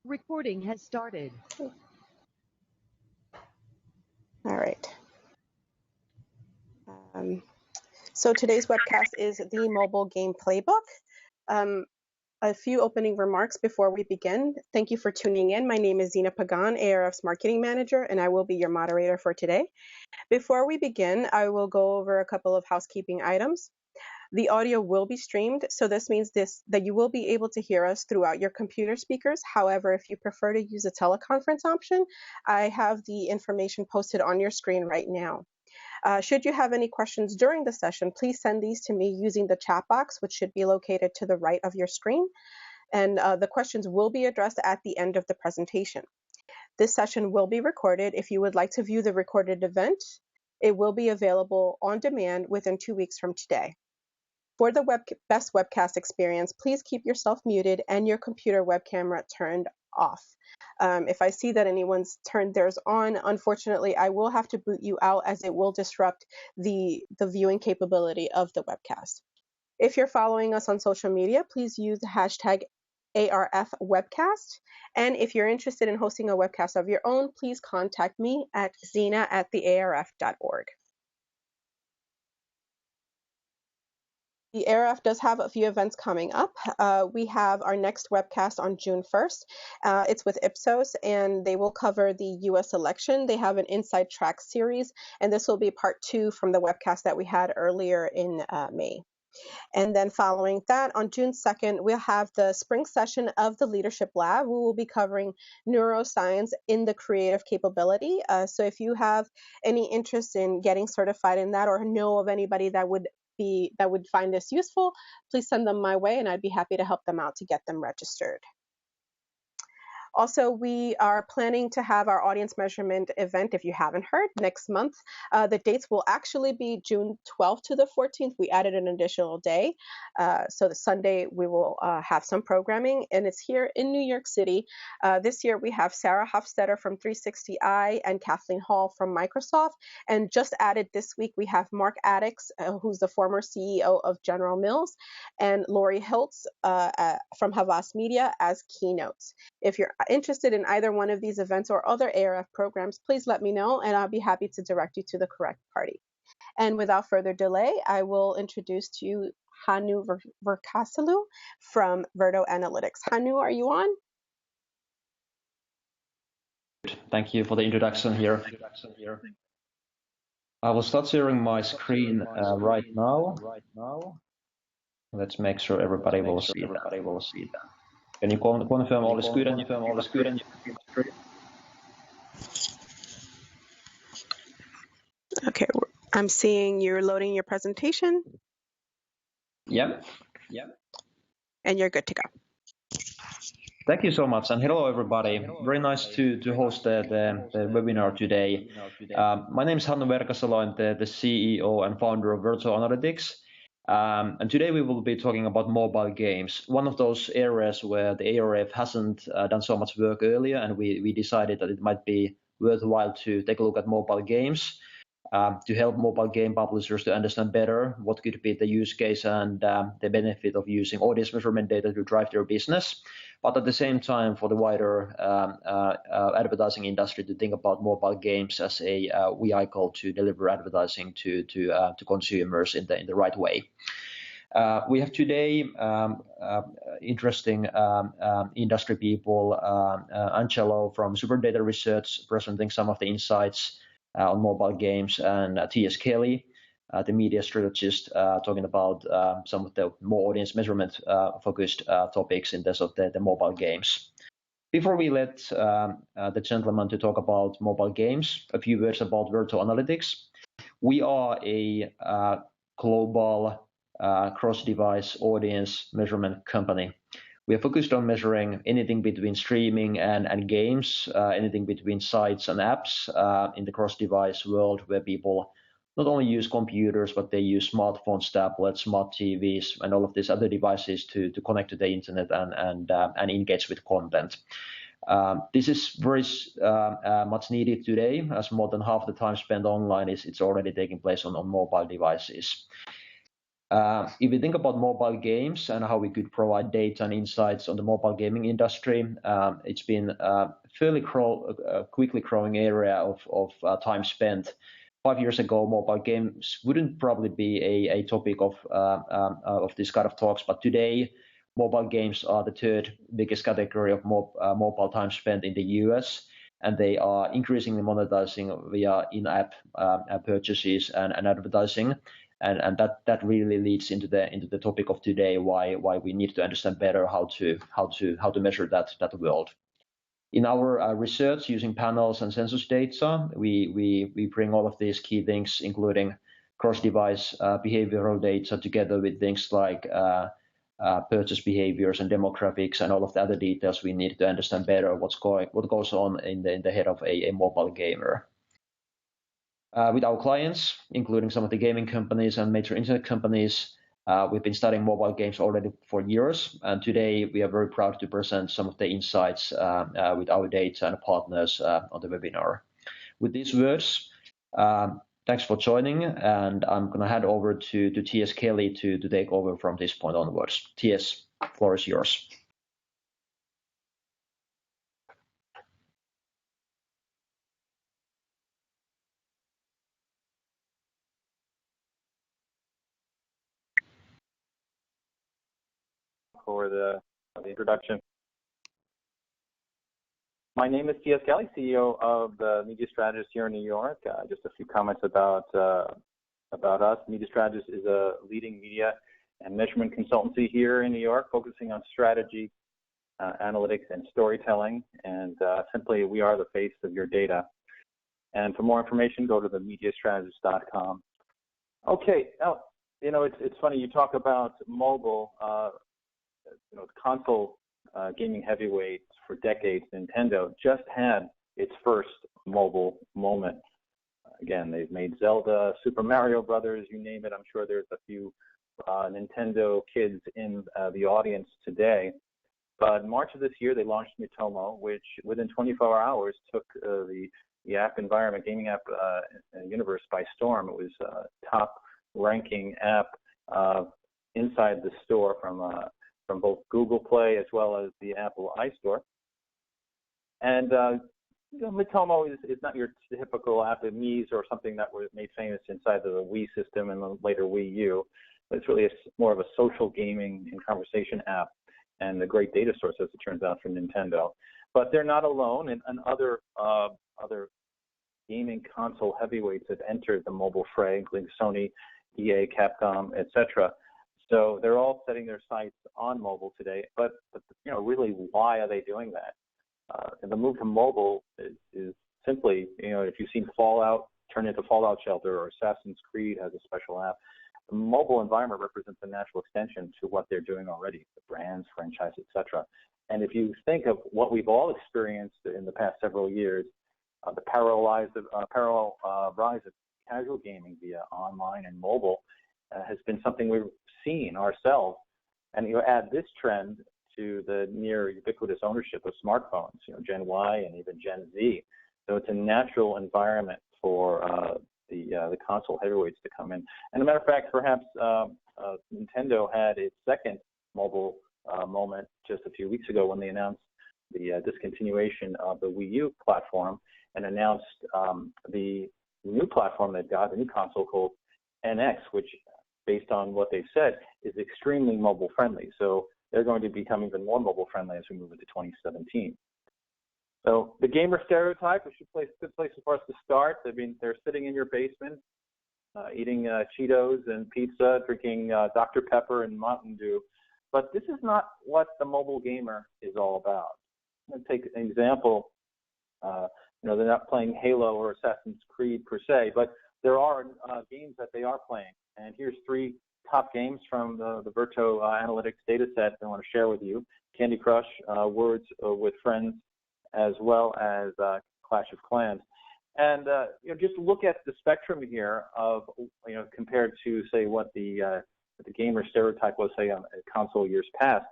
Recording has started. All right. So today's webcast is the mobile game Playbook. A few opening remarks before we begin. Thank you for tuning in. My name is Zina Pagan, ARF's Marketing Manager, and I will be your moderator for today. Before we begin, I will go over a couple of housekeeping items. The audio will be streamed, so this means that you will be able to hear us throughout your computer speakers. However, if you prefer to use a teleconference option, I have the information posted on your screen right now. Should you have any questions during the session, please send these to me using the chat box, which should be located to the right of your screen. And the questions will be addressed at the end of the presentation. This session will be recorded. If you would like to view the recorded event, it will be available on demand within 2 weeks from today. For the best webcast experience, please keep yourself muted and your computer web camera turned off. If I see that anyone's turned theirs on, unfortunately, I will have to boot you out as it will disrupt the viewing capability of the webcast. If you're following us on social media, please use the hashtag ARF Webcast. And if you're interested in hosting a webcast of your own, please contact me at zina@thearf.org. The ARF does have a few events coming up. We have our next webcast on June 1st. It's with Ipsos, and they will cover the U.S. election. They have an Inside Track series, and this will be part 2 from the webcast that we had earlier in May. And then following that, on June 2nd, we'll have the spring session of the Leadership Lab. We will be covering neuroscience in the creative capability. So if you have any interest in getting certified in that or know of anybody that would find this useful, please send them my way and I'd be happy to help them out to get them registered. Also, we are planning to have our audience measurement event, if you haven't heard, next month. The dates will actually be June 12th to the 14th. We added an additional day. So the Sunday, we will have some programming, and it's here in New York City. This year, we have Sarah Hofstetter from 360i and Kathleen Hall from Microsoft. And just added this week, we have Mark Addix, who's the former CEO of General Mills, and Lori Hiltz from Havas Media as keynotes. If you're interested in either one of these events or other ARF programs, please let me know and I'll be happy to direct you to the correct party. And without further delay, I will introduce to you Hannu Verkasalo from Verto Analytics. Hannu, are you on? Thank you for the introduction here. I will start sharing my screen right now. Let's make sure everybody will see that. Can you confirm all is good and you confirm all is good and you Okay, I'm seeing you're loading your presentation. Yeah. And you're good to go. Thank you so much, and hello everybody. Very nice to host the webinar today. My name is Hannu Verkasalo. I'm the CEO and founder of Verto Analytics. And today we will be talking about mobile games, one of those areas where the ARF hasn't done so much work earlier, and we decided that it might be worthwhile to take a look at mobile games to help mobile game publishers to understand better what could be the use case and the benefit of using audience measurement data to drive their business, but at the same time for the wider advertising industry to think about mobile games as a vehicle to deliver advertising to consumers in the right way. We have today interesting industry people, Angelo from SuperData Research presenting some of the insights on mobile games, and T.S. Kelly, the media strategist, talking about some of the more audience measurement focused topics in terms of the mobile games. Before we let the gentleman to talk about mobile games, a few words about Verto Analytics. We are a global cross-device audience measurement company. We are focused on measuring anything between streaming and games, anything between sites and apps in the cross-device world where people not only use computers, but they use smartphones, tablets, smart TVs, and all of these other devices to connect to the internet and engage with content. This is very much needed today, as more than half the time spent online it's already taking place on mobile devices. If we think about mobile games and how we could provide data and insights on the mobile gaming industry, it's been a fairly quickly growing area of time spent. 5 years ago, mobile games wouldn't probably be a topic of this kind of talks, but today, mobile games are the third biggest category of mobile time spent in the US, and they are increasingly monetizing via in-app purchases and advertising. And that really leads into the topic of today, why we need to understand better how to measure that world. In our research using panels and census data, we bring all of these key things, including cross-device behavioral data, together with things like purchase behaviors and demographics and all of the other details we need to understand better what goes on in the head of a mobile gamer. With our clients, including some of the gaming companies and major internet companies, we've been studying mobile games already for years, and today we are very proud to present some of the insights with our data and partners on the webinar. With these words, thanks for joining, and I'm going to hand over to T.S. Kelly to take over from this point onwards. T.S., floor is yours. For the introduction. My name is T.S. Kelly, CEO of the Media Strategist here in New York. Just a few comments about us. Media Strategist is a leading media and measurement consultancy here in New York, focusing on strategy, analytics, and storytelling. And simply, we are the face of your data. And for more information, go to themediastrategist.com. Okay, it's funny, you talk about mobile. Console gaming heavyweights for decades, Nintendo just had its first mobile moment. Again, they've made Zelda, Super Mario Brothers, you name it. I'm sure there's a few Nintendo kids in the audience today. But in March of this year, they launched Miitomo, which within 24 hours took the app environment, gaming app universe by storm. It was a top-ranking app inside the store from both Google Play as well as the Apple iStore. And Miitomo is not your typical app of Mii's or something that was made famous inside the Wii system and then later Wii U. But it's really more of a social gaming and conversation app and a great data source, as it turns out, for Nintendo. But they're not alone, and other gaming console heavyweights have entered the mobile fray, including Sony, EA, Capcom, etc. So they're all setting their sights on mobile today, but really, why are they doing that? And the move to mobile is simply, if you've seen Fallout turn into Fallout Shelter or Assassin's Creed has a special app, the mobile environment represents a natural extension to what they're doing already, the brands, franchise, etc. And if you think of what we've all experienced in the past several years, the parallel rise of casual gaming via online and mobile has been something we've seen ourselves. And you add this trend to the near ubiquitous ownership of smartphones, Gen Y and even Gen Z. So it's a natural environment for the console heavyweights to come in. And as a matter of fact, perhaps Nintendo had its second mobile moment just a few weeks ago when they announced the discontinuation of the Wii U platform and announced the new platform they've got, the new console called NX, which, based on what they've said, is extremely mobile friendly. So they're going to become even more mobile friendly as we move into 2017. So the gamer stereotype, which is a good place for us to start. I mean, they're sitting in your basement, eating Cheetos and pizza, drinking Dr. Pepper and Mountain Dew. But this is not what the mobile gamer is all about. I'm going to take an example. They're not playing Halo or Assassin's Creed per se, but there are games that they are playing. And here's 3 top games from the Verto analytics data set I want to share with you. Candy Crush, Words with Friends, as well as Clash of Clans. And just look at the spectrum here of, compared to, say, what the gamer stereotype was, say, on console years past.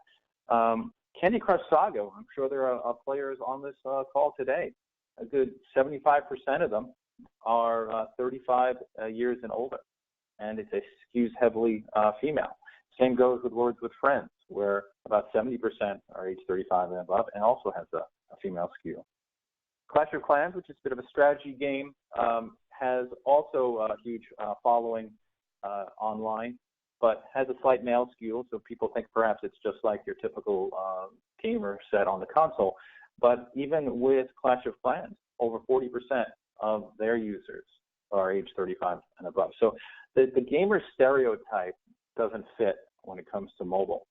Candy Crush Saga, I'm sure there are players on this call today. A good 75% of them are 35 years and older. and it skews heavily female. Same goes with Words with Friends, where about 70% are age 35 and above, and also has a female skew. Clash of Clans, which is a bit of a strategy game, has also a huge following online, but has a slight male skew, so people think perhaps it's just like your typical gamer set on the console. But even with Clash of Clans, over 40% of their users are age 35 and above. So the gamer stereotype doesn't fit when it comes to mobile.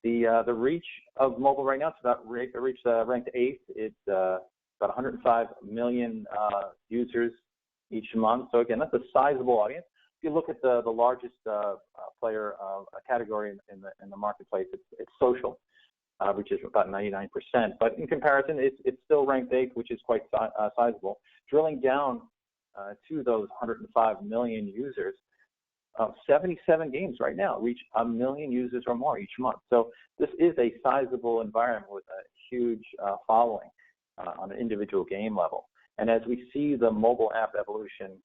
The reach of mobile right now, it's about ranked 8th. It's about 105 million users each month. So again, that's a sizable audience. If you look at the largest player category in the marketplace, it's social, which is about 99%. But in comparison, it's still ranked 8th, which is quite sizable. Drilling down to those 105 million users, 77 games right now reach 1 million users or more each month. So this is a sizable environment with a huge following on an individual game level. And as we see the mobile app evolution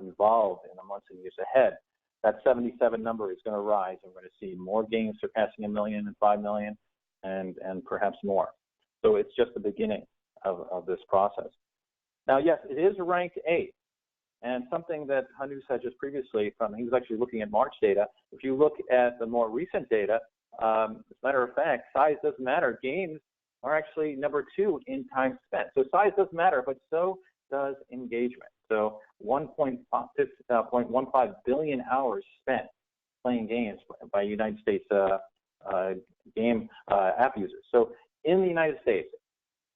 evolve in the months and years ahead, that 77 number is going to rise. And we're going to see more games surpassing 1 million and 5 million and perhaps more. So it's just the beginning of this process. Now, yes, it is ranked 8th. And something that Hannu said just previously, he was actually looking at March data. If you look at the more recent data, as a matter of fact, size doesn't matter. Games are actually number 2 in time spent. So size does matter, but so does engagement. So 1.15 billion hours spent playing games by United States game app users. So in the United States,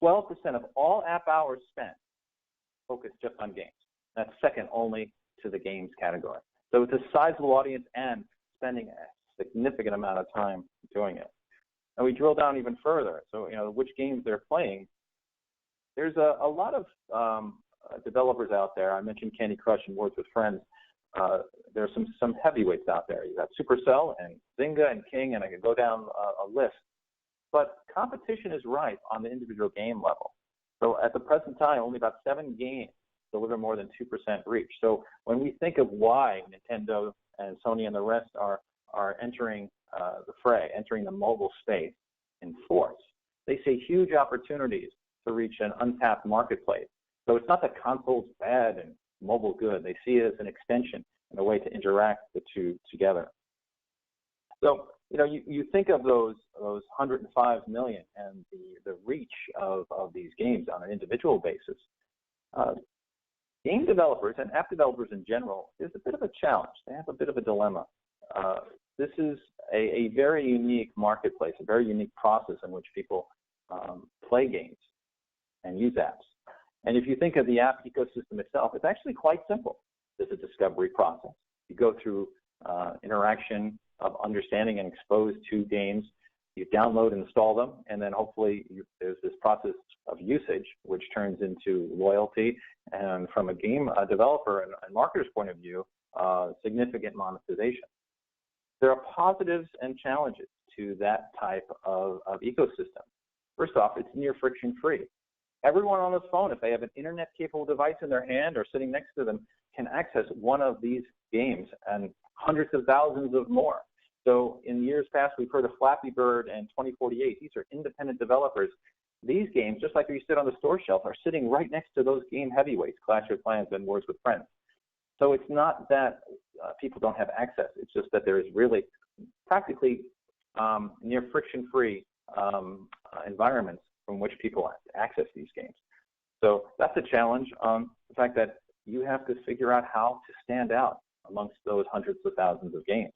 12% of all app hours spent focus just on games. That's second only to the games category. So it's a sizable audience and spending a significant amount of time doing it. And we drill down even further. So, which games they're playing. There's a lot of developers out there. I mentioned Candy Crush and Words with Friends. There's some heavyweights out there. You got Supercell and Zynga and King, and I could go down a list. But competition is rife on the individual game level. So at the present time, only about 7 games deliver more than 2% reach. So when we think of why Nintendo and Sony and the rest are entering the fray, entering the mobile space in force, they see huge opportunities to reach an untapped marketplace. So it's not that console's bad and mobile good. They see it as an extension and a way to interact the two together. So you think of those 105 million and the reach of these games on an individual basis. Game developers and app developers in general is a bit of a challenge. They have a bit of a dilemma. This is a very unique marketplace, a very unique process in which people play games and use apps. And if you think of the app ecosystem itself, it's actually quite simple. There's a discovery process. You go through interaction of understanding and exposed to games. You download and install them, and then hopefully there's this process of usage, which turns into loyalty, and from a game developer and marketer's point of view, significant monetization. There are positives and challenges to that type of ecosystem. First off, it's near friction-free. Everyone on this phone, if they have an internet-capable device in their hand or sitting next to them, can access one of these games and hundreds of thousands of more. So in years past, we've heard of Flappy Bird and 2048. These are independent developers. These games, just like you sit on the store shelf, are sitting right next to those game heavyweights, Clash of Clans and Words with Friends. So it's not that people don't have access. It's just that there is really practically near friction-free environments from which people access these games. So that's a challenge. The fact that you have to figure out how to stand out amongst those hundreds of thousands of games.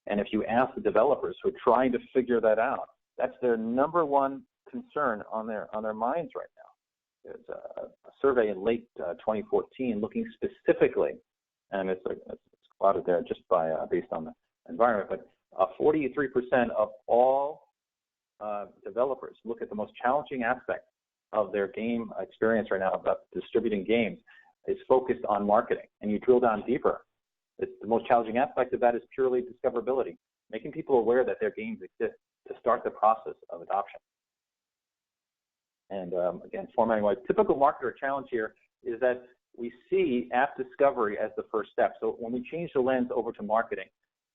And if you ask the developers who are trying to figure that out, that's their number one concern on their minds right now. There's a survey in late 2014 looking specifically, and it's plotted there just by based on the environment, but 43% of all developers look at the most challenging aspect of their game experience right now about distributing games is focused on marketing. And you drill down deeper. The most challenging aspect of that is purely discoverability, making people aware that their games exist to start the process of adoption. And again, formatting-wise, typical marketer challenge here is that we see app discovery as the first step. So when we change the lens over to marketing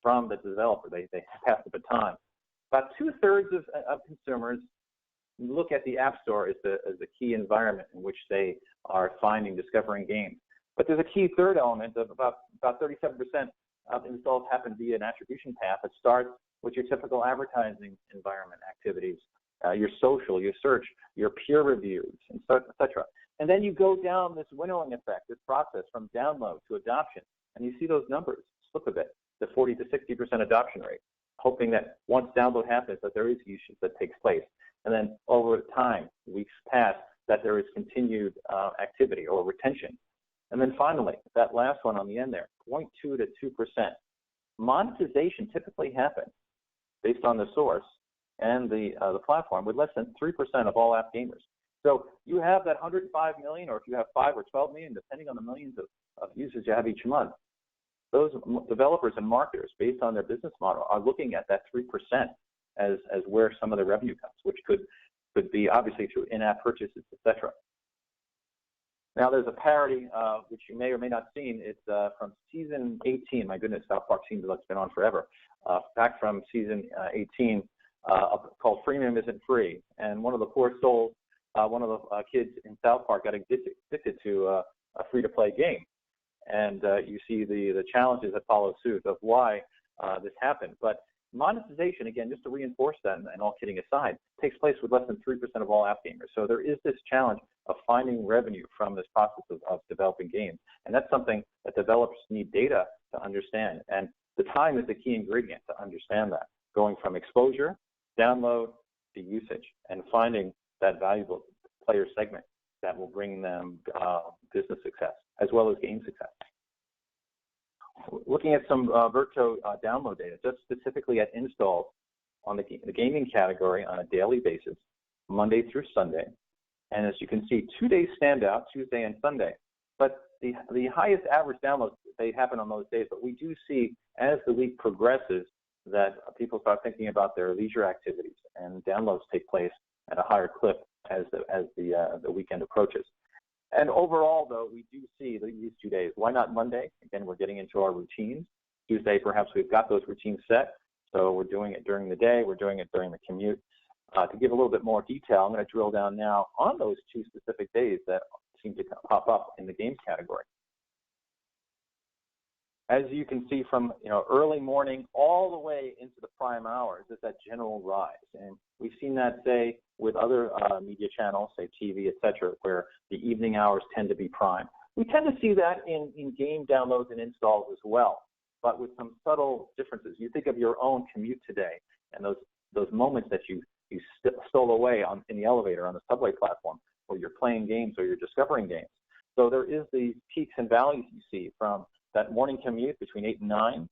from the developer, they pass the baton. About 2/3 of consumers look at the App Store as the key environment in which they are discovering games. But there's a key third element of about 37% of installs happen via an attribution path that starts with your typical advertising environment activities, your social, your search, your peer reviews, and et cetera. And then you go down this winnowing effect, this process from download to adoption, and you see those numbers slip a bit, the 40 to 60% adoption rate, hoping that once download happens that there is usage that takes place. And then over time, weeks pass, that there is continued activity or retention. And then finally, that last one on the end there, 0.2 to 2%. Monetization typically happens based on the source and the platform with less than 3% of all app gamers. So you have that 105 million, or if you have 5 or 12 million, depending on the millions of users you have each month, those developers and marketers, based on their business model, are looking at that 3% as where some of the revenue comes, which could be obviously through in-app purchases, etc. Now there's a parody, which you may or may not have seen. It's from season 18. My goodness, South Park seems like it's been on forever. Back from season 18, called Freemium Isn't Free. And one of the poor souls, one of the kids in South Park got addicted to a free-to-play game. And you see the challenges that follow suit of why this happened. But monetization, again, just to reinforce that, and all kidding aside, takes place with less than 3% of all app gamers. So there is this challenge of finding revenue from this process of developing games. And that's something that developers need data to understand. And the time is the key ingredient to understand that, going from exposure, download, to usage, and finding that valuable player segment that will bring them business success, as well as game success. Looking at some Verto download data, just specifically at installs on the gaming category on a daily basis, Monday through Sunday. And as you can see, 2 days stand out, Tuesday and Sunday. But the highest average downloads, they happen on those days. But we do see, as the week progresses, that people start thinking about their leisure activities, and downloads take place at a higher clip as the weekend approaches. And overall, though, we do see these 2 days. Why not Monday? Again, we're getting into our routines. Tuesday, perhaps we've got those routines set, so we're doing it during the day, we're doing it during the commute. To give a little bit more detail, I'm going to drill down now on those 2 specific days that seem to pop up in the games category. As you can see from early morning all the way into the prime hours, is that general rise. And we've seen that, say, with other media channels, say TV, et cetera, where the evening hours tend to be prime. We tend to see that in game downloads and installs as well, but with some subtle differences. You think of your own commute today and those moments that you stole away in the elevator on the subway platform, where you're playing games or you're discovering games. So there is these peaks and valleys you see from that morning commute between 8 and 9.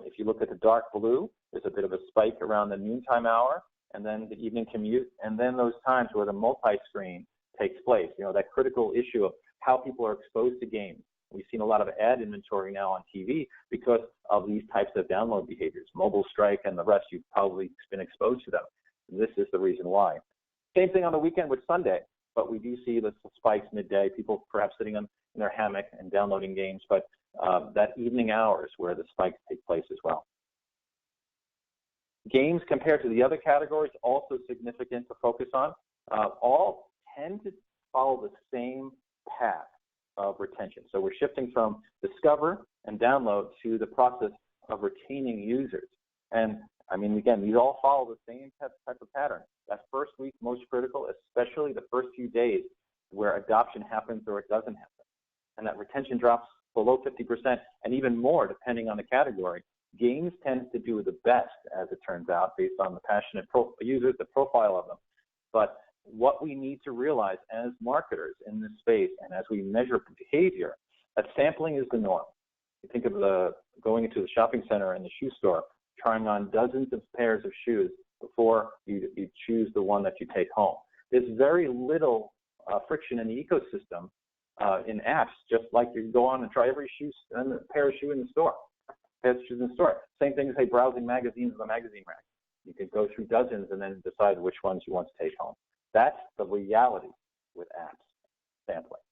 If you look at the dark blue, there's a bit of a spike around the noontime hour, and then the evening commute, and then those times where the multi-screen takes place. That critical issue of how people are exposed to games. We've seen a lot of ad inventory now on TV because of these types of download behaviors. Mobile strike and the rest, you've probably been exposed to them. This is the reason why. Same thing on the weekend with Sunday, but we do see the spikes midday, people perhaps sitting in their hammock and downloading games, but that evening hours where the spikes take place as well. Games compared to the other categories, also significant to focus on, all tend to follow the same path of retention. So we're shifting from discover and download to the process of retaining users. And I mean, again, these all follow the same type of pattern. That first week, most critical, especially the first few days where adoption happens or it doesn't happen. And that retention drops below 50% and even more depending on the category. Games tends to do the best, as it turns out, based on the passionate users, the profile of them. But what we need to realize as marketers in this space and as we measure behavior, that sampling is the norm. You think of going into the shopping center and the shoe store, trying on dozens of pairs of shoes before you choose the one that you take home. There's very little friction in the ecosystem in apps, just like you go on and try every pair of shoes in the store. Same thing as, say, browsing magazines in the magazine rack. You could go through dozens and then decide which ones you want to take home. That's the reality with apps sampling.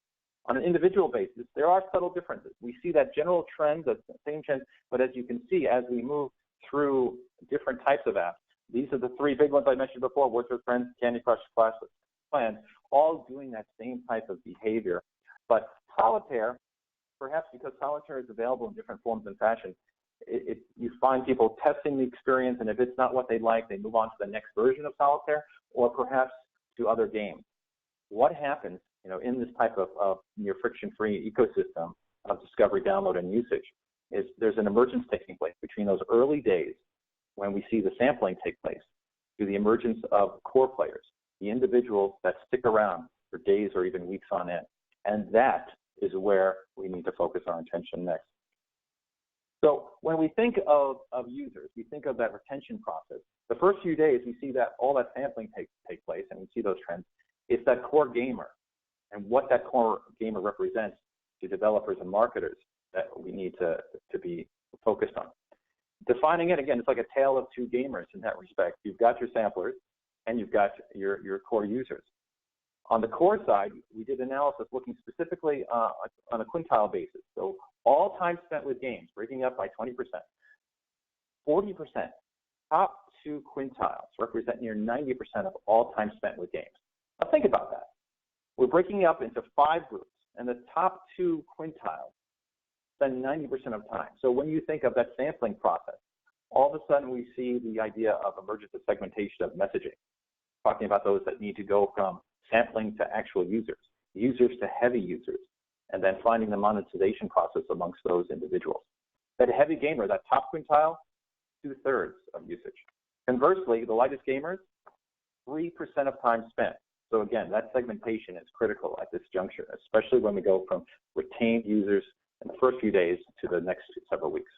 On an individual basis, there are subtle differences. We see that general trend, the same trend, but as you can see, as we move through different types of apps, these are the three big ones I mentioned before: Words with Friends, Candy Crush, Clash of Clans, all doing that same type of behavior. But solitaire, perhaps because solitaire is available in different forms and fashion, you find people testing the experience, and if it's not what they like, they move on to the next version of solitaire, or perhaps to other games. What happens, in this type of near friction-free ecosystem of discovery, download, and usage is there's an emergence taking place between those early days when we see the sampling take place to the emergence of core players, the individuals that stick around for days or even weeks on end. And that is where we need to focus our attention next. So when we think of users, we think of that retention process. The first few days, we see that all that sampling take place, and we see those trends. It's that core gamer and what that core gamer represents to developers and marketers that we need to be focused on. Defining it, again, it's like a tale of two gamers in that respect. You've got your samplers, and you've got your core users. On the core side, we did analysis looking specifically on a quintile basis. So all time spent with games, breaking up by 20%. 40%, top two quintiles represent near 90% of all time spent with games. Now think about that. We're breaking up into 5 groups, and the top 2 quintiles spend 90% of time. So when you think of that sampling process, all of a sudden we see the idea of emergence of segmentation of messaging, talking about those that need to go from sampling to actual users to heavy users, and then finding the monetization process amongst those individuals. That heavy gamer, that top quintile, 2/3 of usage. Conversely, the lightest gamers, 3% of time spent. So again, that segmentation is critical at this juncture, especially when we go from retained users in the first few days to the next several weeks.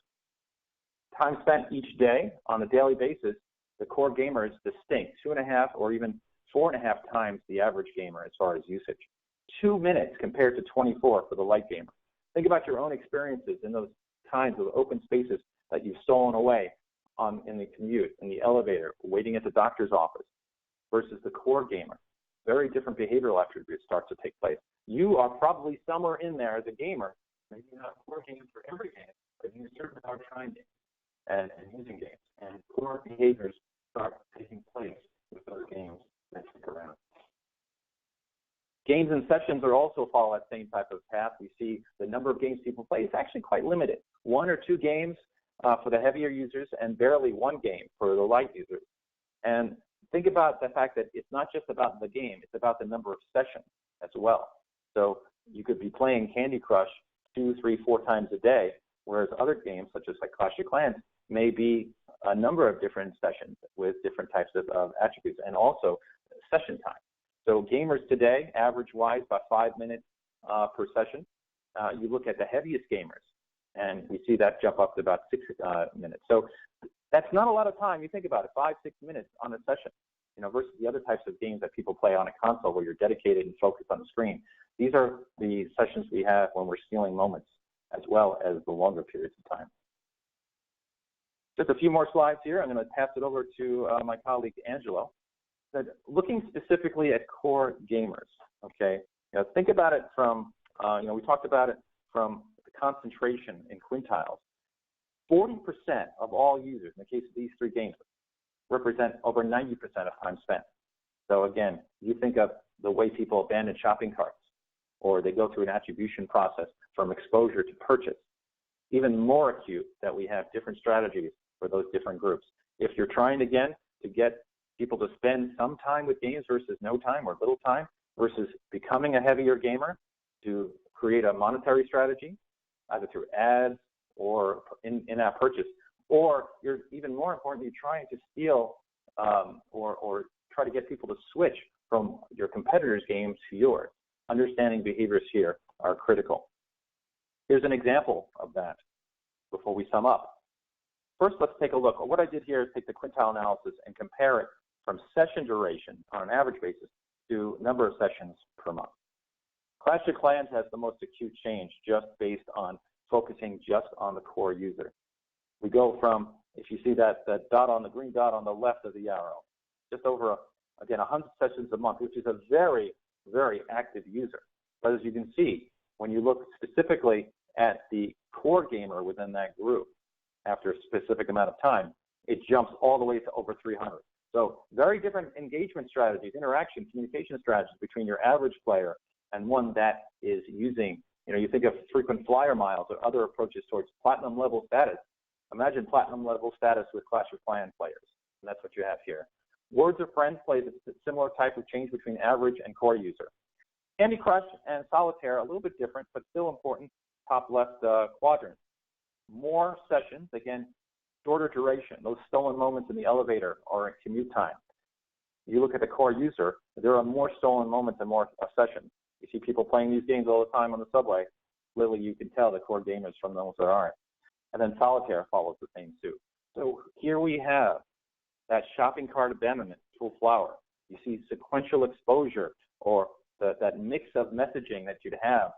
Time spent each day on a daily basis, the core gamer is distinct, 2.5 or even 4.5 times the average gamer as far as usage. 2 minutes compared to 24 for the light gamer. Think about your own experiences in those kinds of open spaces that you've stolen away in the commute, in the elevator, waiting at the doctor's office, versus the core gamer. Very different behavioral attributes start to take place. You are probably somewhere in there as a gamer, maybe not working for every game, but you certainly are trying games and using games. And core behaviors start taking place with those games that stick around. Games and sessions are also follow that same type of path. We see the number of games people play is actually quite limited. 1 or 2 games for the heavier users and barely 1 game for the light users. And think about the fact that it's not just about the game, it's about the number of sessions as well. So you could be playing Candy Crush 2, 3, 4 times a day, whereas other games, such as like Clash of Clans, may be a number of different sessions with different types of attributes and also session time. So gamers today, average-wise, about 5 minutes per session. You look at the heaviest gamers, and we see that jump up to about 6 minutes. So that's not a lot of time. You think about it, 5, 6 minutes on a session, versus the other types of games that people play on a console where you're dedicated and focused on the screen. These are the sessions we have when we're stealing moments, as well as the longer periods of time. Just a few more slides here. I'm going to pass it over to my colleague, Angelo. Looking specifically at core gamers, okay? Think about it from, we talked about it from the concentration in quintiles. 40% of all users, in the case of these 3 games, represent over 90% of time spent. So again, you think of the way people abandon shopping carts, or they go through an attribution process from exposure to purchase. Even more acute that we have different strategies for those different groups. If you're trying, again, to get people to spend some time with games versus no time or little time, versus becoming a heavier gamer to create a monetary strategy, either through ads or in-app purchase, or you're even more importantly trying to steal or try to get people to switch from your competitors' games to yours. Understanding behaviors here are critical. Here's an example of that before we sum up. First, let's take a look. What I did here is take the quintile analysis and compare it from session duration on an average basis to number of sessions per month. Clash of Clans has the most acute change just based on focusing just on the core user. We go from, if you see that dot on the green dot on the left of the arrow, just over, again, 100 sessions a month, which is a very, very active user. But as you can see, when you look specifically at the core gamer within that group, after a specific amount of time, it jumps all the way to over 300. So very different engagement strategies, interaction, communication strategies between your average player and one that is using, you think of frequent flyer miles or other approaches towards platinum level status. Imagine platinum level status with Clash of Clans players, and that's what you have here. Words of Friends plays a similar type of change between average and core user. Candy Crush and Solitaire, a little bit different, but still important, top left quadrant. More sessions, again, shorter duration, those stolen moments in the elevator or in commute time. You look at the core user, there are more stolen moments and more sessions. You see people playing these games all the time on the subway. Clearly, you can tell the core gamers from those that aren't. And then Solitaire follows the same suit. So here we have that shopping cart abandonment, full flower. You see sequential exposure, or that mix of messaging that you'd have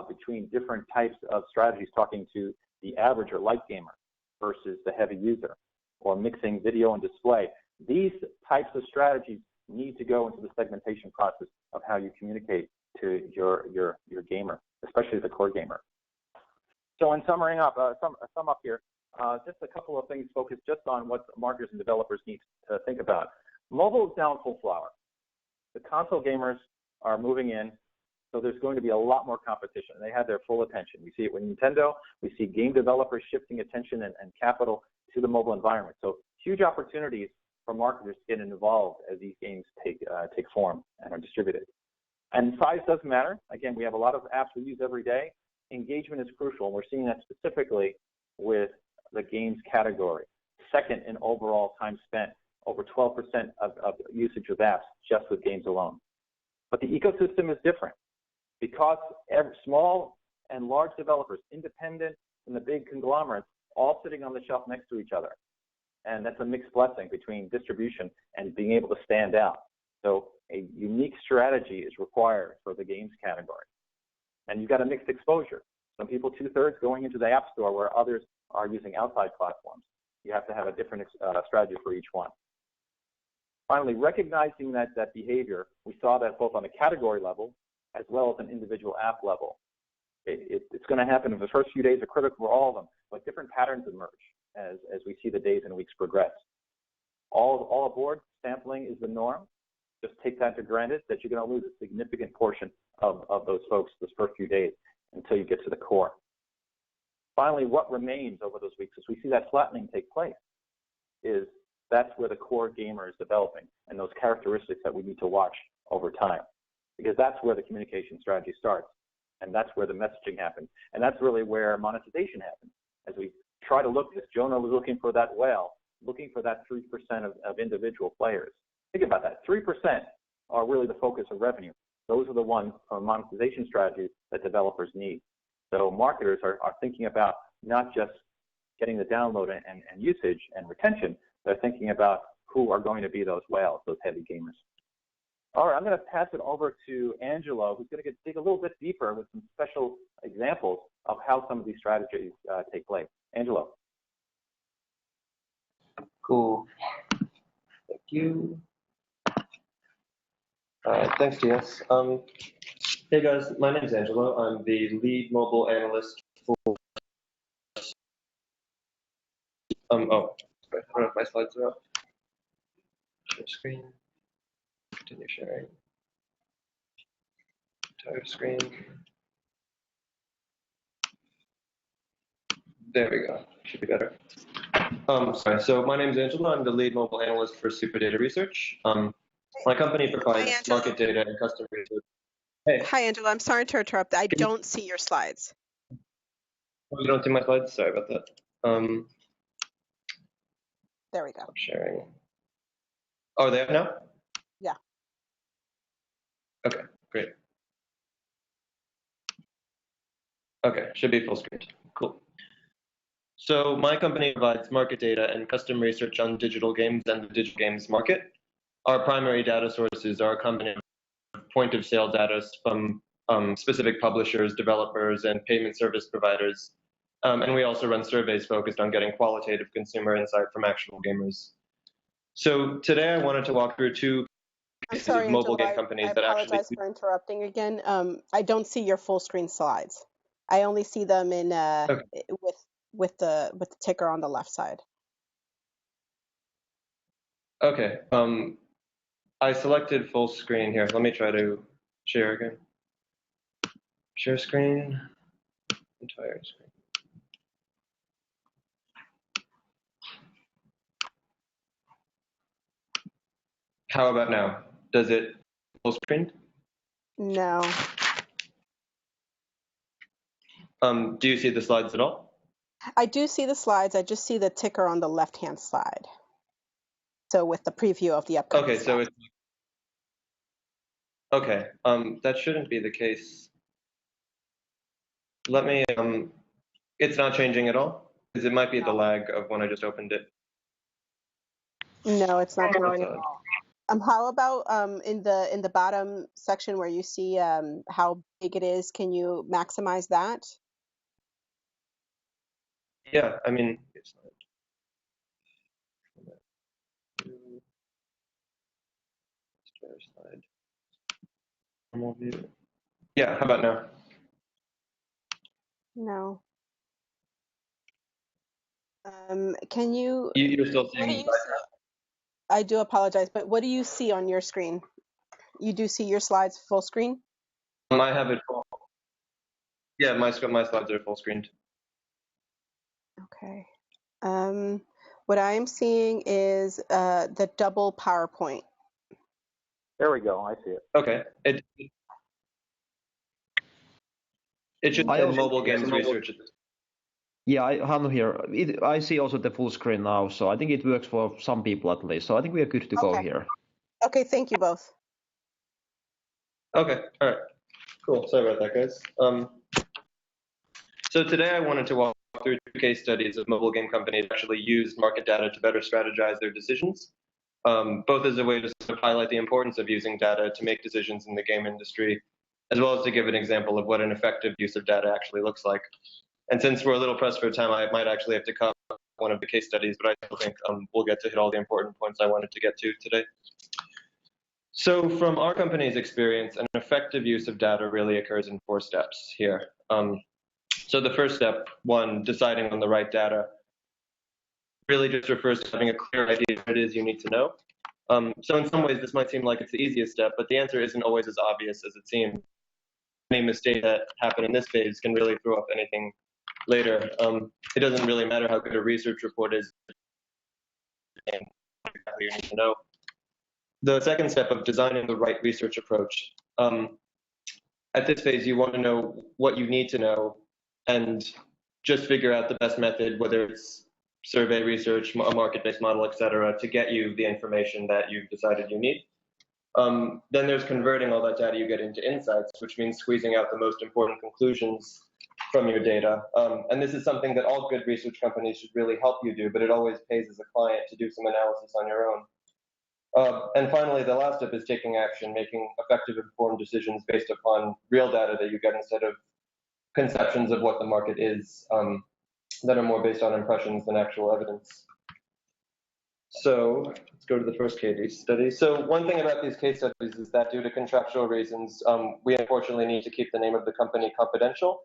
between different types of strategies talking to the average or light gamer versus the heavy user, or mixing video and display. These types of strategies need to go into the segmentation process of how you communicate to your gamer, especially the core gamer. So in summing up, sum up here, just a couple of things focused just on what marketers and developers need to think about. Mobile is down full flower. The console gamers are moving in, so there's going to be a lot more competition. They have their full attention. We see it with Nintendo. We see game developers shifting attention and capital to the mobile environment. So huge opportunities for marketers to get involved as these games take form and are distributed. And size doesn't matter. Again, we have a lot of apps we use every day. Engagement is crucial, and we're seeing that specifically with the games category. Second in overall time spent, over 12% of usage of apps just with games alone. But the ecosystem is different because small and large developers, independent and the big conglomerates, all sitting on the shelf next to each other. And that's a mixed blessing between distribution and being able to stand out. So a unique strategy is required for the games category. And you've got a mixed exposure. Some people, 2/3 going into the App Store, where others are using outside platforms. You have to have a different strategy for each one. Finally, recognizing that behavior, we saw that both on a category level as well as an individual app level. It's going to happen. In the first few days are critical for all of them, but different patterns emerge as we see the days and weeks progress. All aboard, sampling is the norm. Just take that for granted that you're going to lose a significant portion of those folks those first few days until you get to the core. Finally, what remains over those weeks as we see that flattening take place is that's where the core gamer is developing and those characteristics that we need to watch over time, because that's where the communication strategy starts, and that's where the messaging happens, and that's really where monetization happens. As we try to look, as Jonah was looking for that whale, looking for that 3% of individual players. Think about that. 3% are really the focus of revenue. Those are the ones from monetization strategies that developers need. So marketers are thinking about not just getting the download and usage and retention, they're thinking about who are going to be those whales, those heavy gamers. All right, I'm going to pass it over to Angelo, who's going to dig a little bit deeper with some special examples of how some of these strategies take place. Angelo. Cool. Thank you. All right, thanks, DS. Hey guys, my name is Angelo. I'm the lead mobile analyst for. I don't know if my slides are up. Share screen. Continue sharing. Entire screen. There we go. Should be better. Sorry. So my name is Angelo. I'm the lead mobile analyst for SuperData Research. My company provides market data and customer research. Hey. Hi, Angelo. I'm sorry to interrupt. I don't see your slides. Oh, you don't see my slides? Sorry about that. There we go. I'm sharing. Oh, they have now? Yeah. Okay, great. Okay, should be full screen. Cool. So my company provides market data and custom research on digital games and the digital games market. Our primary data sources are a combination of point-of-sale data from specific publishers, developers, and payment service providers. And we also run surveys focused on getting qualitative consumer insight from actual gamers. So today I wanted to walk through two I'm cases sorry, of mobile Angelo, game companies I that actually. apologize for interrupting again. I don't see your full screen slides. I only see them in Okay. with the ticker on the left side. Okay. I selected full screen here. Let me try to share again. Share screen. Entire screen. How about now? Does it full screen? No. Do you see the slides at all? I do see the slides. I just see the ticker on the left-hand side. So with the preview of the upcoming Okay, so slides. it's okay. That shouldn't be the case. Let me. It's not changing at all, because it might be the lag of when I just opened it. No, it's not doing That's it. odd. How about in the bottom section where you see how big it is? Can you maximize that? Yeah, I mean, it's not. Slide. Normal view. Yeah, how about now? No. Can you? You're still What do seeing. you see? I do apologize, but what do you see on your screen? You do see your slides full screen? I have it full. Yeah, my slides are full screened. Okay. What I am seeing is the double PowerPoint. There we go. I see it. Okay. It should say mobile games research at this. Yeah, Hannu here. I see also the full screen now, so I think it works for some people at least. So I think we are good to go here. Okay, thank you both. Okay, all right. Cool. Sorry about that, guys. So today I wanted to walk through 2 case studies of mobile game companies that actually used market data to better strategize their decisions, both as a way to sort of highlight the importance of using data to make decisions in the game industry, as well as to give an example of what an effective use of data actually looks like. And since we're a little pressed for time, I might actually have to cover one of the case studies, but I still think we'll get to hit all the important points I wanted to get to today. So from our company's experience, an effective use of data really occurs in 4 steps here. So the first step, 1, deciding on the right data, really just refers to having a clear idea of what it is you need to know. So in some ways, this might seem like it's the easiest step, but the answer isn't always as obvious as it seems. Any mistake that happened in this phase can really throw up anything later. It doesn't really matter how good a research report is, and exactly you need to know. The second step of designing the right research approach. At this phase, you want to know what you need to know and just figure out the best method, whether it's survey research, a market-based model, et cetera, to get you the information that you've decided you need. Then there's converting all that data you get into insights, which means squeezing out the most important conclusions from your data. And this is something that all good research companies should really help you do, but it always pays as a client to do some analysis on your own. And finally, the last step is taking action, making effective, informed decisions based upon real data that you get instead of conceptions of what the market is that are more based on impressions than actual evidence. So let's go to the first case study. So one thing about these case studies is that due to contractual reasons, we unfortunately need to keep the name of the company confidential.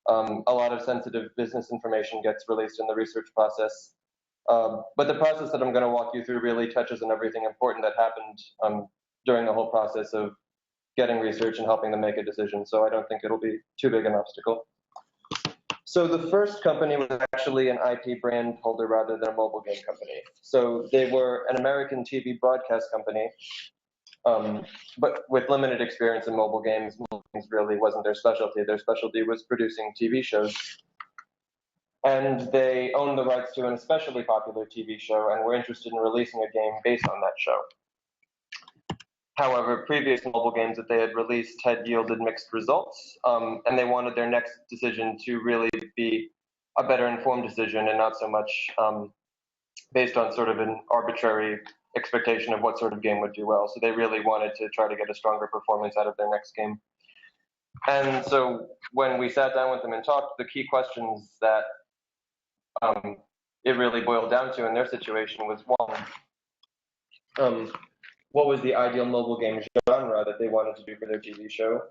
A lot of sensitive business information gets released in the research process. But the process that I'm going to walk you through really touches on everything important that happened during the whole process of getting research and helping them make a decision. So I don't think it'll be too big an obstacle. So the first company was actually an IP brand holder rather than a mobile game company. So they were an American TV broadcast company, but with limited experience in mobile games. Mobile games really wasn't their specialty. Their specialty was producing TV shows. And they owned the rights to an especially popular TV show and were interested in releasing a game based on that show. However, previous mobile games that they had released had yielded mixed results, and they wanted their next decision to really be a better informed decision and not so much based on sort of an arbitrary expectation of what sort of game would do well. So they really wanted to try to get a stronger performance out of their next game. And so when we sat down with them and talked, the key questions that it really boiled down to in their situation was 1, what was the ideal mobile game genre that they wanted to do for their TV show.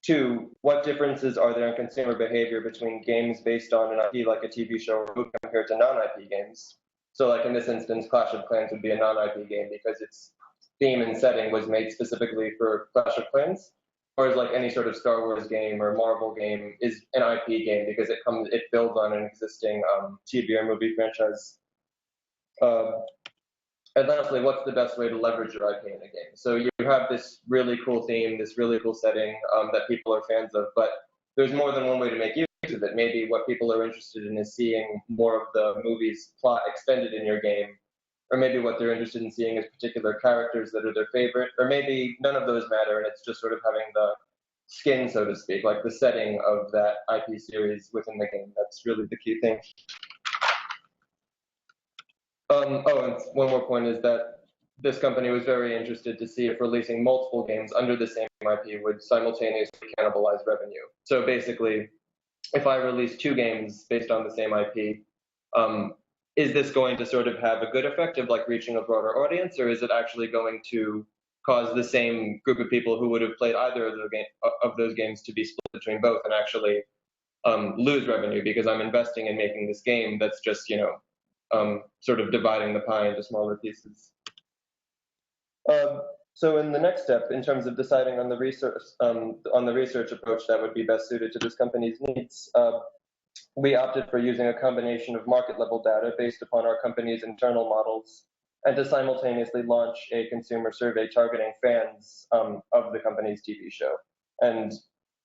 2, what differences are there in consumer behavior between games based on an IP like a TV show or movie compared to non-IP games? So like in this instance, Clash of Clans would be a non-IP game because its theme and setting was made specifically for Clash of Clans. Whereas like any sort of Star Wars game or Marvel game is an IP game because it builds on an existing TV or movie franchise. And lastly, what's the best way to leverage your IP in a game? So you have this really cool theme, this really cool setting that people are fans of, but there's more than one way to make use of it. Maybe what people are interested in is seeing more of the movie's plot extended in your game, or maybe what they're interested in seeing is particular characters that are their favorite, or maybe none of those matter and it's just sort of having the skin, so to speak, like the setting of that IP series within the game. That's really the key thing. And one more point is that this company was very interested to see if releasing multiple games under the same IP would simultaneously cannibalize revenue. So basically, if I release 2 games based on the same IP, is this going to sort of have a good effect of like reaching a broader audience, or is it actually going to cause the same group of people who would have played either of those games to be split between both and actually lose revenue because I'm investing in making this game that's just, sort of dividing the pie into smaller pieces. So in the next step, in terms of deciding on the research approach that would be best suited to this company's needs, we opted for using a combination of market level data based upon our company's internal models and to simultaneously launch a consumer survey targeting fans of the company's TV show and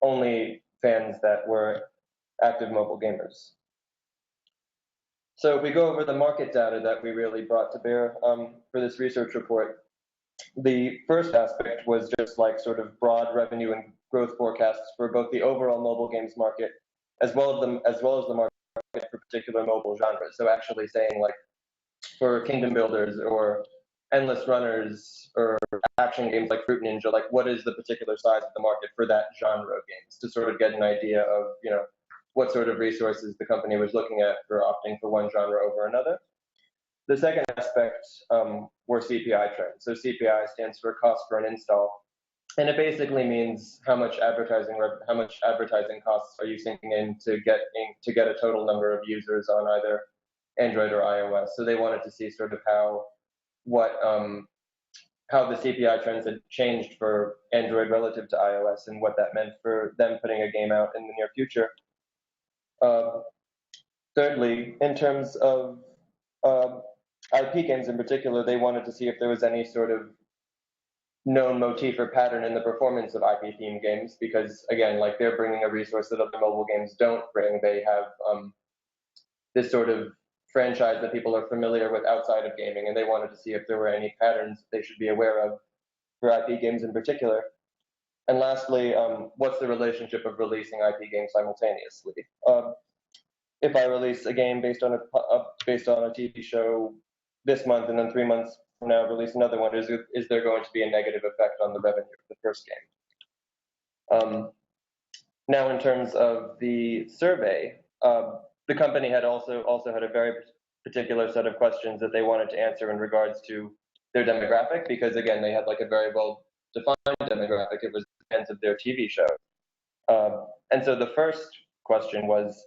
only fans that were active mobile gamers. So if we go over the market data that we really brought to bear for this research report, the first aspect was just like sort of broad revenue and growth forecasts for both the overall mobile games market as well as the market for particular mobile genres. So actually saying like for Kingdom Builders or Endless Runners or action games like Fruit Ninja, like what is the particular size of the market for that genre of games to sort of get an idea of, what sort of resources the company was looking at for opting for one genre over another. The second aspect were CPI trends. So CPI stands for cost per an install, and it basically means how much advertising costs are you sinking in to get a total number of users on either Android or iOS. So they wanted to see sort of how the CPI trends had changed for Android relative to iOS and what that meant for them putting a game out in the near future. Thirdly, in terms of IP games in particular, they wanted to see if there was any sort of known motif or pattern in the performance of IP themed games, because again, like they're bringing a resource that other mobile games don't bring. They have this sort of franchise that people are familiar with outside of gaming, and they wanted to see if there were any patterns they should be aware of for IP games in particular. And lastly, what's the relationship of releasing IP games simultaneously? If I release a game based on a TV show this month and then 3 months from now release another one, is there going to be a negative effect on the revenue of the first game? Now, in terms of the survey, the company had also had a very particular set of questions that they wanted to answer in regards to their demographic, because again, they had like a very well defined demographic. It was fans of their TV show. And so the first question was,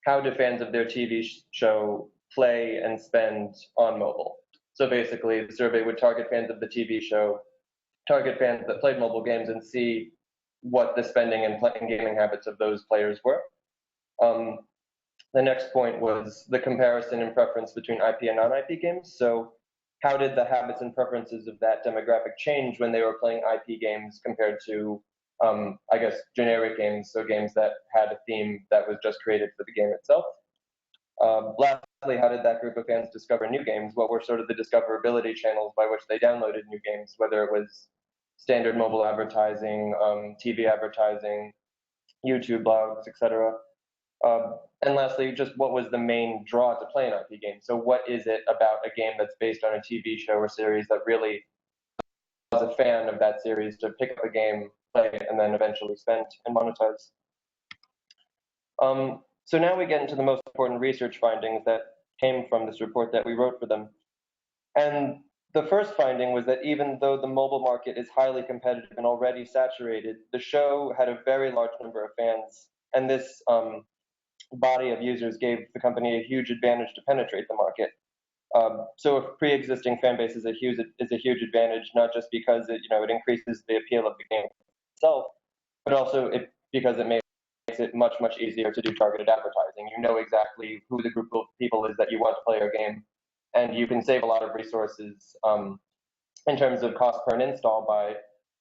how do fans of their TV show play and spend on mobile? So basically, the survey would target fans of the TV show, target fans that played mobile games, and see what the spending and gaming habits of those players were. The next point was the comparison and preference between IP and non-IP games. So how did the habits and preferences of that demographic change when they were playing IP games compared to, I guess, generic games, so games that had a theme that was just created for the game itself? Lastly, how did that group of fans discover new games? What were sort of the discoverability channels by which they downloaded new games, whether it was standard mobile advertising, TV advertising, YouTube blogs, etc. And lastly, just what was the main draw to play an IP game? So what is it about a game that's based on a TV show or series that really allows a fan of that series to pick up a game, play it, and then eventually spend and monetize? So now we get into the most important research findings that came from this report that we wrote for them. And the first finding was that even though the mobile market is highly competitive and already saturated, the show had a very large number of fans, and this body of users gave the company a huge advantage to penetrate the market. So a pre-existing fan base is a huge advantage, not just because it increases the appeal of the game itself, but also because it makes it much easier to do targeted advertising. You know exactly who the group of people is that you want to play your game, and you can save a lot of resources in terms of cost per install by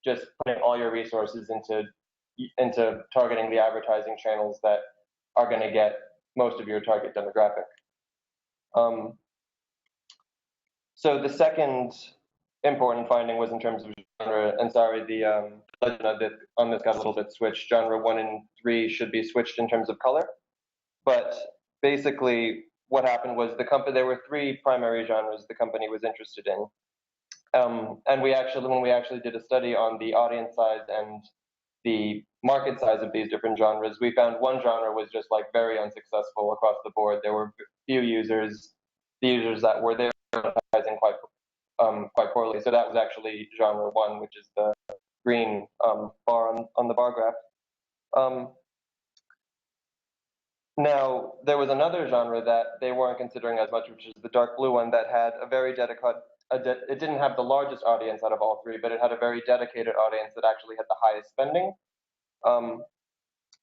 just putting all your resources into targeting the advertising channels that are going to get most of your target demographic. So the second important finding was in terms of genre, and sorry, the legend on this got a little bit switched. Genre 1 and 3 should be switched in terms of color, but basically what happened was there were 3 primary genres the company was interested in, and when we actually did a study on the audience size and the market size of these different genres, we found one genre was just like very unsuccessful across the board. There were few users. The users that were there were advertising quite poorly. So that was actually genre 1, which is the green bar on the bar graph. Now, there was another genre that they weren't considering as much, which is the dark blue one, that had a very dedicated, it didn't have the largest audience out of all 3, but it had a very dedicated audience that actually had the highest spending.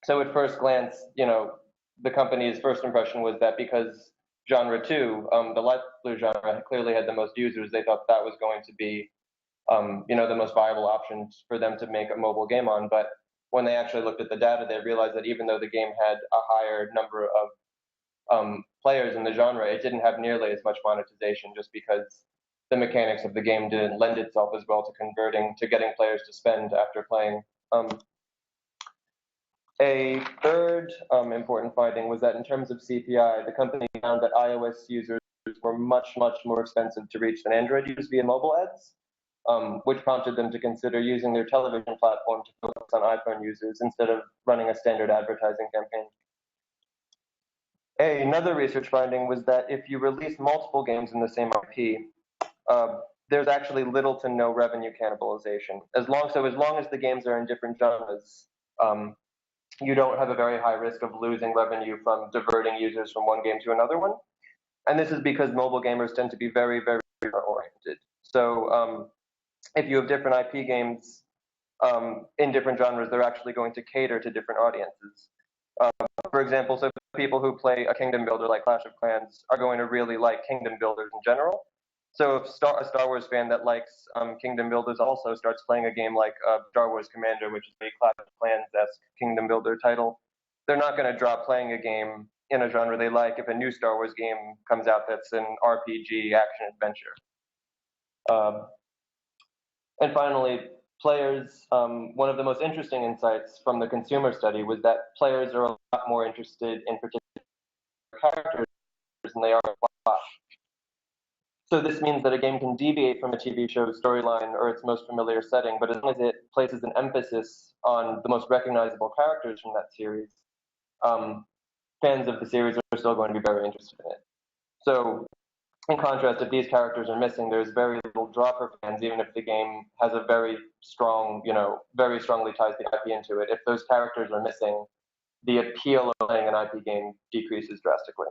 So at first glance, the company's first impression was that because genre 2, the light blue genre, clearly had the most users, they thought that was going to be, the most viable option for them to make a mobile game on. But when they actually looked at the data, they realized that even though the game had a higher number of players in the genre, it didn't have nearly as much monetization, just because the mechanics of the game didn't lend itself as well to getting players to spend after playing. A third important finding was that in terms of CPI, the company found that iOS users were much more expensive to reach than Android users via mobile ads, which prompted them to consider using their television platform to focus on iPhone users instead of running a standard advertising campaign. Another research finding was that if you release multiple games in the same IP, there's actually little to no revenue cannibalization. As long as the games are in different genres, you don't have a very high risk of losing revenue from diverting users from one game to another one. And this is because mobile gamers tend to be very oriented. So if you have different IP games in different genres, they're actually going to cater to different audiences. For example, so people who play a kingdom builder like Clash of Clans are going to really like kingdom builders in general. So if a Star Wars fan that likes kingdom builders also starts playing a game like Star Wars Commander, which is a Clash of Clans-esque kingdom builder title, they're not going to drop playing a game in a genre they like if a new Star Wars game comes out that's an RPG action adventure. And finally, players, one of the most interesting insights from the consumer study was that players are a lot more interested in particular characters than they are in plot. So this means that a game can deviate from a TV show's storyline or its most familiar setting, but as long as it places an emphasis on the most recognizable characters from that series, fans of the series are still going to be very interested in it. So in contrast, if these characters are missing, there's very little draw for fans, even if the game has a very strong, very strongly ties the IP into it. If those characters are missing, the appeal of playing an IP game decreases drastically.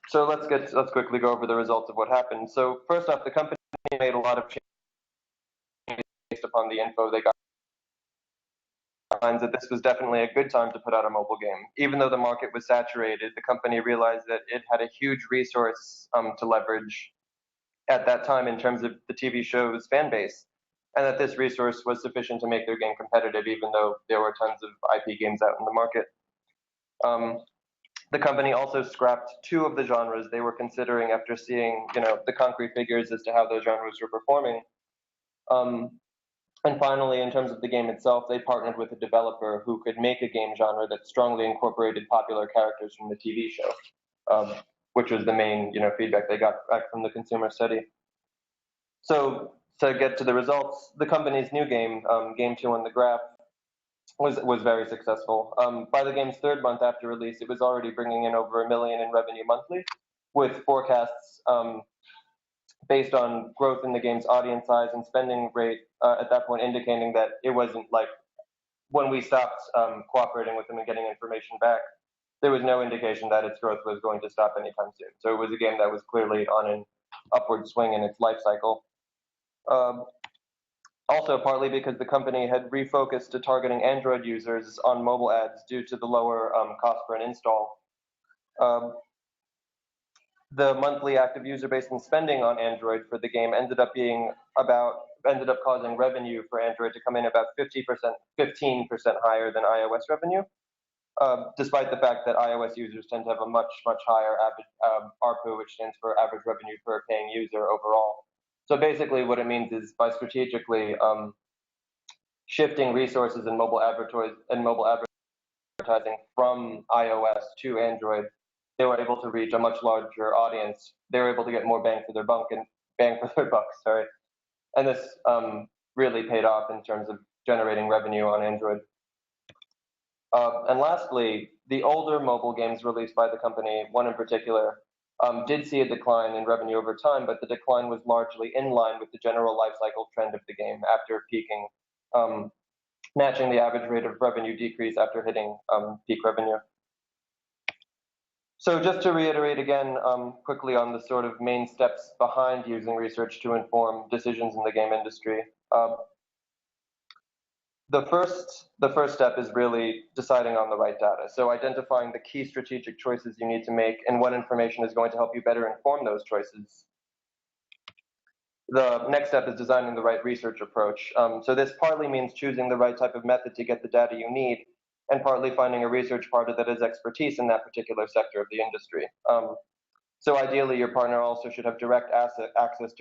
So let's quickly go over the results of what happened. So first off, the company made a lot of changes based upon the info they got. Finds that this was definitely a good time to put out a mobile game. Even though the market was saturated, the company realized that it had a huge resource to leverage at that time in terms of the TV show's fan base, and that this resource was sufficient to make their game competitive, even though there were tons of IP games out in the market. The company also scrapped 2 of the genres they were considering after seeing, the concrete figures as to how those genres were performing. And finally, in terms of the game itself, they partnered with a developer who could make a game genre that strongly incorporated popular characters from the TV show, which was the main, feedback they got back from the consumer study. So to get to the results, the company's new game, Game 2 on the Graph, was very successful. By the game's 3rd month after release, it was already bringing in over $1 million in revenue monthly, with forecasts based on growth in the game's audience size and spending rate at that point, indicating that it wasn't like when we stopped cooperating with them and getting information back, there was no indication that its growth was going to stop anytime soon. So it was a game that was clearly on an upward swing in its life cycle. Also, partly because the company had refocused to targeting Android users on mobile ads due to the lower cost per an install. The monthly active user base and spending on Android for the game ended up causing revenue for Android to come in about 15% higher than iOS revenue, despite the fact that iOS users tend to have a much higher average ARPU, which stands for average revenue per paying user overall. So basically what it means is by strategically shifting resources in mobile advertising from iOS to Android, they were able to reach a much larger audience. They were able to get more bang for their buck, and this really paid off in terms of generating revenue on Android. And lastly, the older mobile games released by the company, one in particular, did see a decline in revenue over time, but the decline was largely in line with the general lifecycle trend of the game after peaking, matching the average rate of revenue decrease after hitting peak revenue. So just to reiterate again quickly on the sort of main steps behind using research to inform decisions in the game industry. The first step is really deciding on the right data. So identifying the key strategic choices you need to make and what information is going to help you better inform those choices. The next step is designing the right research approach. So this partly means choosing the right type of method to get the data you need, and partly finding a research partner that has expertise in that particular sector of the industry. So ideally, your partner also should have direct access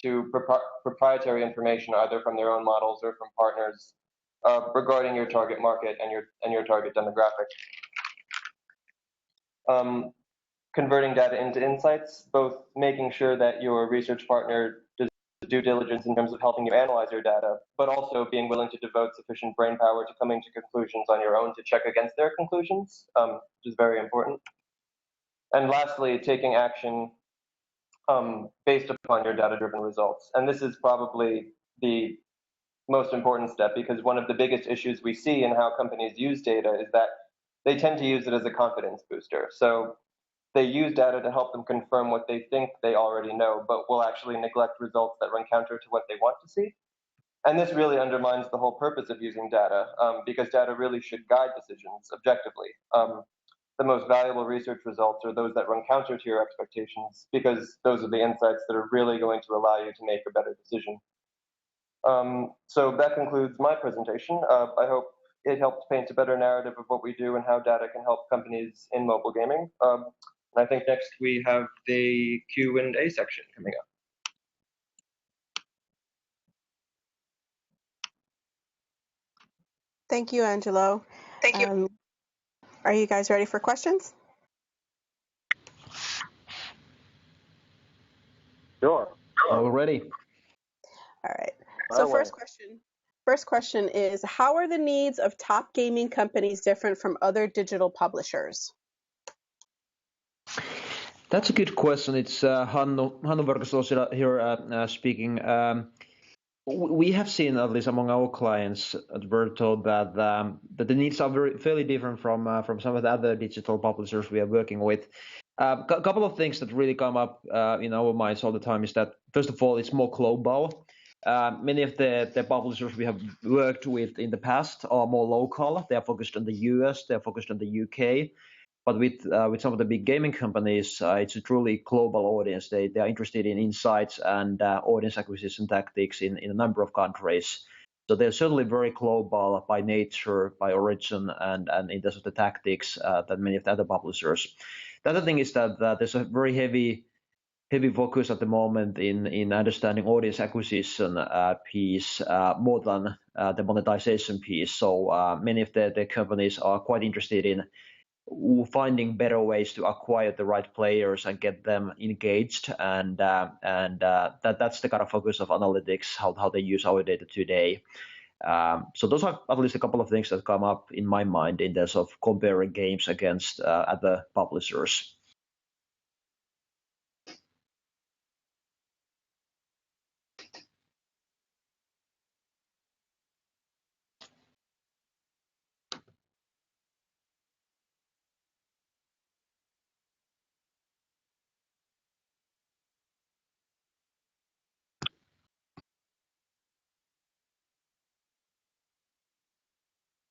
to proprietary information, either from their own models or from partners, regarding your target market and your target demographic. Converting data into insights, both making sure that your research partner does due diligence in terms of helping you analyze your data, but also being willing to devote sufficient brain power to coming to conclusions on your own to check against their conclusions, which is very important. And lastly, taking action based upon your data-driven results. And this is probably the most important step, because one of the biggest issues we see in how companies use data is that they tend to use it as a confidence booster. So they use data to help them confirm what they think they already know, but will actually neglect results that run counter to what they want to see. And this really undermines the whole purpose of using data, because data really should guide decisions objectively. The most valuable research results are those that run counter to your expectations, because those are the insights that are really going to allow you to make a better decision. So that concludes my presentation. I hope it helped paint a better narrative of what we do and how data can help companies in mobile gaming. I think next we have the Q&A section coming up. Thank you, Angelo. Thank you. Are you guys ready for questions? Sure. All ready. All right. So first question is, how are the needs of top gaming companies different from other digital publishers? That's a good question. It's Hannu Verkasalo here speaking. We have seen, at least among our clients at Verto, that the needs are fairly different from some of the other digital publishers we are working with. A couple of things that really come up in our minds all the time is that, first of all, it's more global. Many of the publishers we have worked with in the past are more local. They are focused on the US, they are focused on the UK. But with some of the big gaming companies, it's a truly global audience. They are interested in insights and audience acquisition tactics in a number of countries. So they're certainly very global by nature, by origin, and in terms of the tactics than many of the other publishers. The other thing is that there's a very heavy focus at the moment in understanding audience acquisition piece more than the monetization piece. So many of the companies are quite interested in finding better ways to acquire the right players and get them engaged, and that's the kind of focus of analytics, how they use our data today. So those are at least a couple of things that come up in my mind in terms of comparing games against other publishers.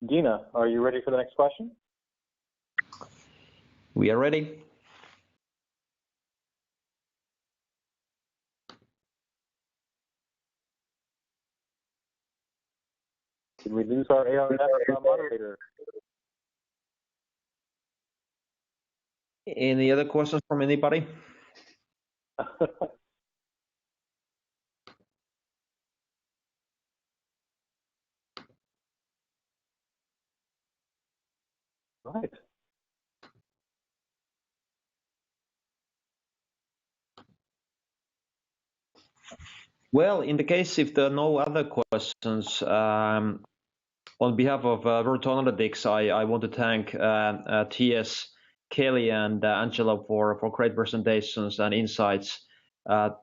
Dina, are you ready for the next question? We are ready. Did we lose our ARF moderator? Any other questions from anybody? Right. Well, in the case if there are no other questions, on behalf of Verto Analytics, I want to thank TS, Kelly, and Angelo for great presentations and insights.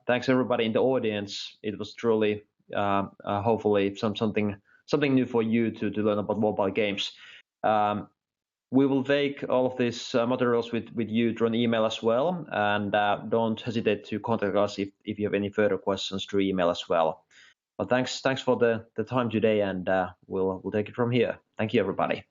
Thanks everybody in the audience. It was truly, hopefully, something new for you to learn about mobile games. We will take all of these materials with you through an email as well, and don't hesitate to contact us if you have any further questions through email as well. But thanks for the time today, and we'll take it from here. Thank you, everybody.